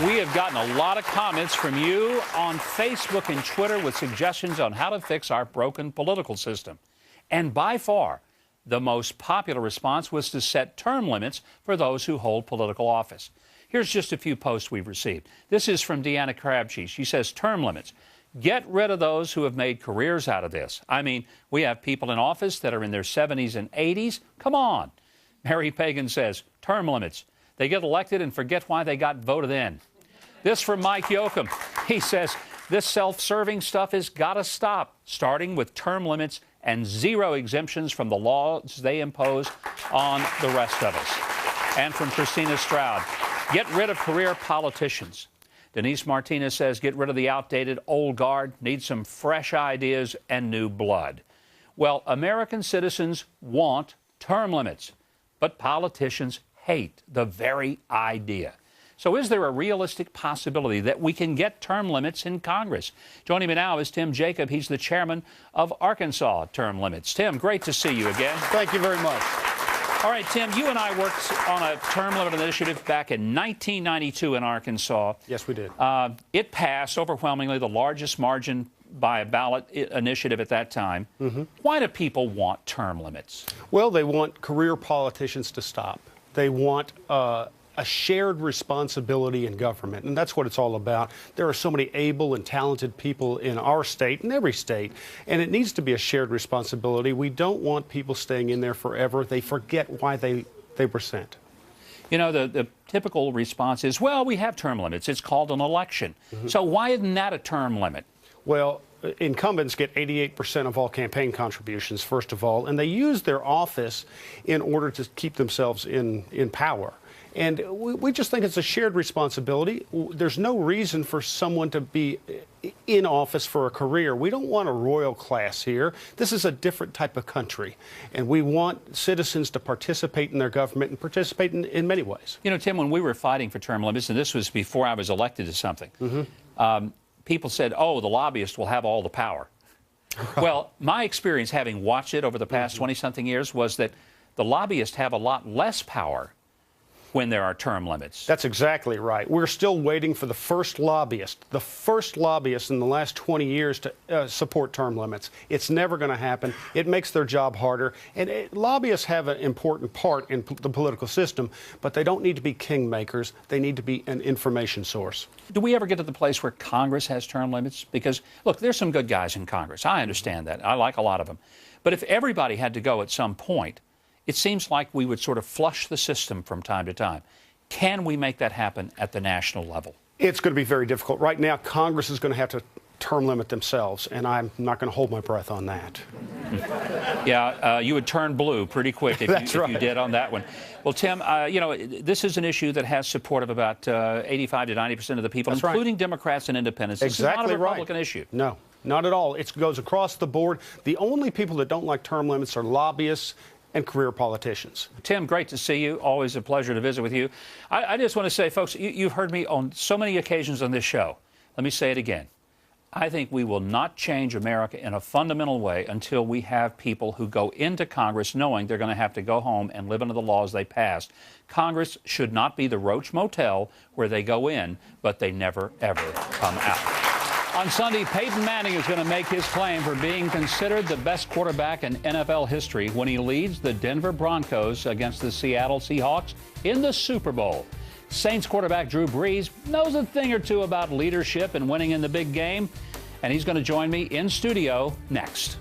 We have gotten a lot of comments from you on Facebook and Twitter with suggestions on how to fix our broken political system. And by far, the most popular response was to set term limits for those who hold political office. Here's just a few posts we've received. This is from Deanna Crabtree. She says, term limits. Get rid of those who have made careers out of this. I mean, we have people in office that are in their 70s and 80s. Come on. Mary Pagan says, term limits. They get elected and forget why they got voted in. This from Mike Yoakum. He says, this self-serving stuff has got to stop, starting with term limits and zero exemptions from the laws they impose on the rest of us. And from Christina Stroud, get rid of career politicians. Denise Martinez says, get rid of the outdated old guard, need some fresh ideas and new blood. Well, American citizens want term limits, but politicians hate the very idea. So is there a realistic possibility that we can get term limits in Congress? Joining me now is Tim Jacob. He's the chairman of Arkansas Term Limits. Tim, great to see you again. Thank you very much. All right, Tim, you and I worked on a term limit initiative back in 1992 in Arkansas. Yes, we did. It passed overwhelmingly, the largest margin by a ballot initiative at that time. Why do people want term limits? Well, they want career politicians to stop. They want a shared responsibility in government, and that's what it's all about. There are so many able and talented people in our state and every state, and it needs to be a shared responsibility. We don't want people staying in there forever. They forget why they were sent. You know, the typical response is, well, we have term limits. It's called an election. So why isn't that a term limit? Well, incumbents get 88% of all campaign contributions, first of all, and they use their office in order to keep themselves in power. And we just think it's a shared responsibility. There's no reason for someone to be in office for a career. We don't want a royal class here. This is a different type of country. And we want citizens to participate in their government and participate in many ways. You know, Tim, when we were fighting for term limits, and this was before I was elected to something, people said, oh, the lobbyists will have all the power. Well, my experience, having watched it over the past 20-something years, was that the lobbyists have a lot less power when there are term limits. That's exactly right. We're still waiting for the first lobbyist in the last 20 years to support term limits. It's never going to happen. It makes their job harder. And lobbyists have an important part in the political system, but they don't need to be kingmakers. They need to be an information source. Do we ever get to the place where Congress has term limits? Because, look, there's some good guys in Congress. I understand that. I like a lot of them. But if everybody had to go at some point, it seems like we would sort of flush the system from time to time. Can we make that happen at the national level? It's going to be very difficult. Right now, Congress is going to have to term limit themselves, and I'm not going to hold my breath on that. Yeah, you would turn blue pretty quick if you did on that one. Well, Tim, you know, this is an issue that has support of about 85 to 90% of the people, including Democrats and independents. This is not a Republican issue. No, not at all. It goes across the board. The only people that don't like term limits are lobbyists and career politicians. Tim, great to see you. Always a pleasure to visit with you. I just want to say, folks, you've heard me on so many occasions on this show. Let me say it again. I think we will not change America in a fundamental way until we have people who go into Congress knowing they're going to have to go home and live under the laws they passed. Congress should not be the Roach Motel where they go in, but they never, ever come out. On Sunday, Peyton Manning is going to make his claim for being considered the best quarterback in NFL history when he leads the Denver Broncos against the Seattle Seahawks in the Super Bowl. Saints quarterback Drew Brees knows a thing or two about leadership and winning in the big game, and he's going to join me in studio next.